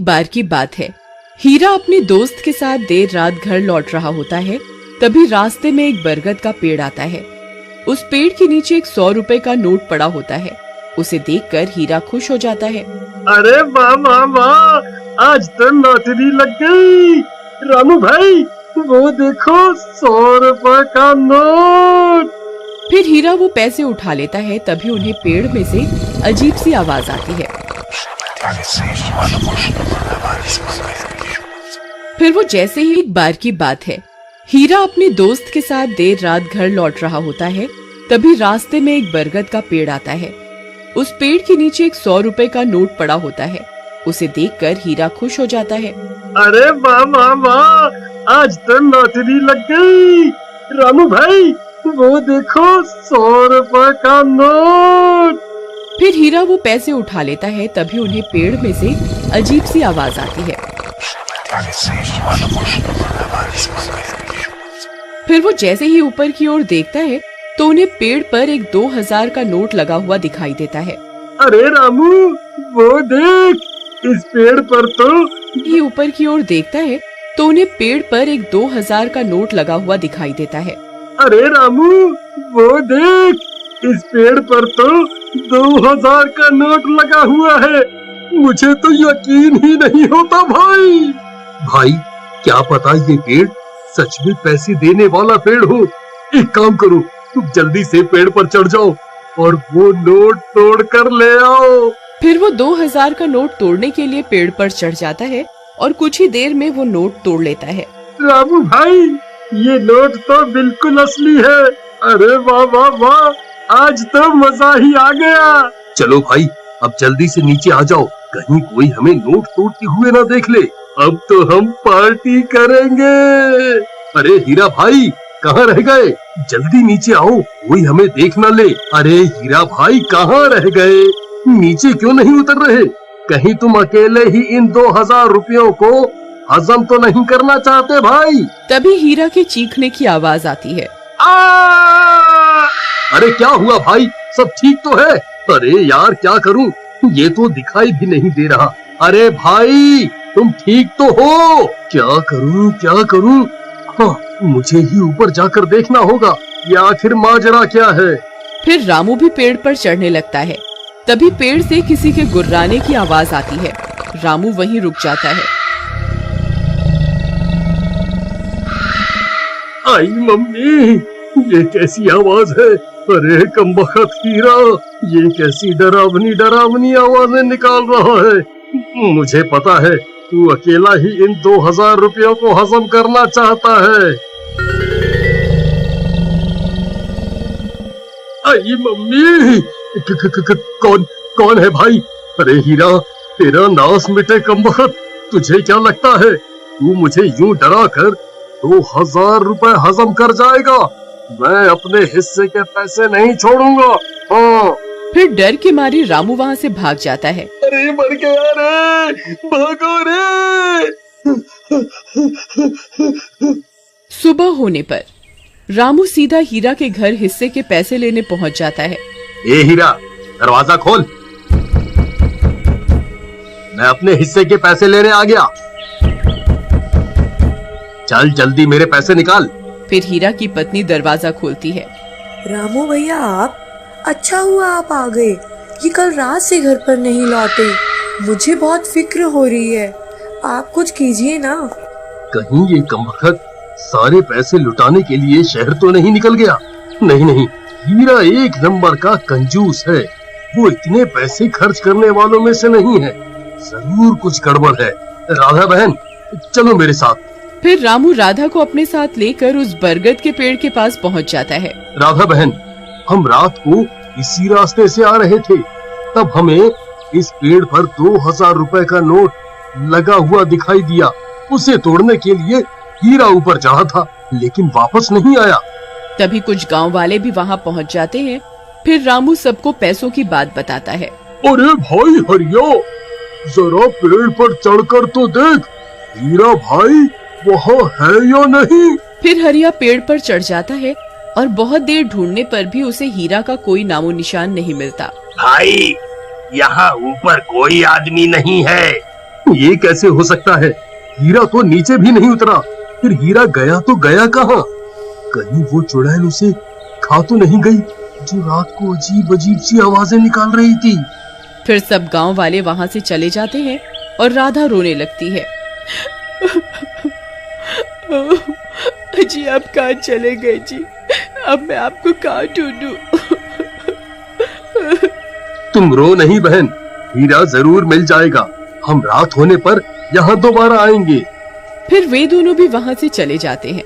एक बार की बात है। हीरा अपने दोस्त के साथ देर रात घर लौट रहा होता है। तभी रास्ते में एक बरगद का पेड़ आता है। उस पेड़ के नीचे एक 100 रुपए का नोट पड़ा होता है। उसे देखकर हीरा खुश हो जाता है। अरे वाह वाह वाह, आज तो लॉटरी लग गई। रामू भाई वो देखो 100 रुपए का नोट। फिर हीरा वो पैसे उठा लेता है। तभी उन्हें पेड़ में से अजीब सी आवाज आती है। फिर वो जैसे ही एक बार की बात है, हीरा अपने दोस्त के साथ देर रात घर लौट रहा होता है। तभी रास्ते में एक बरगद का पेड़ आता है। उस पेड़ के नीचे एक 100 रुपए का नोट पड़ा होता है। उसे देखकर हीरा खुश हो जाता है। अरे वाह वाह वाह, आज तो लॉटरी लग गई। रामू भाई वो देखो 100 रुपए का नोट। फिर हीरा वो पैसे उठा लेता है। तभी उन्हें पेड़ में से अजीब सी आवाज आती है। फिर वो जैसे ही ऊपर की ओर देखता है तो उन्हें पेड़ पर एक 2000 का नोट लगा हुआ दिखाई देता है। अरे रामू वो देख, इस पेड़ पर तो ही ऊपर की ओर देखता है तो उन्हें पेड़ पर एक 2000 का नोट लगा हुआ दिखाई देता है। अरे रामू वो देख, इस पेड़ पर तो 2000 का नोट लगा हुआ है। मुझे तो यकीन ही नहीं होता भाई। भाई क्या पता ये पेड़ सच में पैसे देने वाला पेड़ हो। एक काम करो, तुम जल्दी से पेड़ पर चढ़ जाओ और वो नोट तोड़ कर ले आओ। फिर वो 2000 का नोट तोड़ने के लिए पेड़ पर चढ़ जाता है और कुछ ही देर में वो नोट तोड़ लेता है। रामू भाई ये नोट तो बिल्कुल असली है। अरे वाह वाह वाह, आज तो मजा ही आ गया। चलो भाई अब जल्दी से नीचे आ जाओ, कहीं कोई हमें नोट तोड़ते हुए ना देख ले। अब तो हम पार्टी करेंगे। अरे हीरा भाई कहाँ रह गए? जल्दी नीचे आओ, कोई हमें देख ना ले। अरे हीरा भाई कहाँ रह गए? नीचे क्यों नहीं उतर रहे? कहीं तुम अकेले ही इन 2000 रुपयों को हजम तो नहीं करना चाहते भाई? तभी हीरा के चीखने की आवाज आती है। अरे क्या हुआ भाई, सब ठीक तो है? अरे यार क्या करूं, ये तो दिखाई भी नहीं दे रहा। अरे भाई तुम ठीक तो हो? क्या करूं? हाँ, मुझे ही ऊपर जाकर देखना होगा ये आखिर माजरा क्या है। फिर रामू भी पेड़ पर चढ़ने लगता है। तभी पेड़ से किसी के गुर्राने की आवाज आती है। रामू वहीं रुक जाता है। आई मम्मी, ये कैसी आवाज है? अरे कमबख्त हीरा, ये कैसी डरावनी आवाजें निकाल रहा है। मुझे पता है तू अकेला ही इन 2000 रुपयों को हजम करना चाहता है। आई मम्मी, कौन है भाई? अरे हीरा तेरा नाश मिटे कमबख्त, तुझे क्या लगता है तू मुझे यूं डरा कर 2000 रुपए हजम कर जाएगा? मैं अपने हिस्से के पैसे नहीं छोड़ूंगा। हाँ। फिर डर के मारे रामू वहाँ से भाग जाता है। अरे मर गया रे, भागो रे। सुबह होने पर रामू सीधा हीरा के घर हिस्से के पैसे लेने पहुँच जाता है। ए हीरा, दरवाजा खोल, मैं अपने हिस्से के पैसे लेने आ गया। चल जल्दी मेरे पैसे निकाल। फिर हीरा की पत्नी दरवाजा खोलती है। रामू भैया आप, अच्छा हुआ आप आ गए। ये कल रात से घर पर नहीं लौटे, मुझे बहुत फिक्र हो रही है। आप कुछ कीजिए ना। कहीं ये कमबख्त सारे पैसे लुटाने के लिए शहर तो नहीं निकल गया? नहीं, हीरा एक नंबर का कंजूस है। वो इतने पैसे खर्च करने वालों में से नहीं है। जरूर कुछ गड़बड़ है। राधा बहन चलो मेरे साथ। फिर रामू राधा को अपने साथ लेकर उस बरगद के पेड़ के पास पहुंच जाता है। राधा बहन, हम रात को इसी रास्ते से आ रहे थे, तब हमें इस पेड़ पर 2000 रुपए का नोट लगा हुआ दिखाई दिया। उसे तोड़ने के लिए हीरा ऊपर चढ़ा था, लेकिन वापस नहीं आया। तभी कुछ गांव वाले भी वहां पहुंच जाते हैं। फिर रामू सबको पैसों की बात बताता है। अरे भाई हरिया, जरा पेड़ पर चढ़कर तो देख, हीरा भाई वहाँ है या नहीं? फिर हरिया पेड़ पर चढ़ जाता है और बहुत देर ढूंढने पर भी उसे हीरा का कोई नामो निशान नहीं मिलता। भाई यहाँ ऊपर कोई आदमी नहीं है, ये कैसे हो सकता है? हीरा तो नीचे भी नहीं उतरा। फिर हीरा गया तो गया कहाँ? कहीं वो चुड़ैल उसे खा तो नहीं गई जो रात को अजीब अजीब सी आवाजें निकाल रही थी। फिर सब गांव वाले वहां से चले जाते हैं और राधा रोने लगती है। जी आप कहाँ चले गए जी? अब मैं आपको कहाँ ढूंढूं? तुम रो नहीं बहन, हीरा जरूर मिल जाएगा। हम रात होने पर यहाँ दोबारा आएंगे। फिर वे दोनों भी वहां से चले जाते हैं।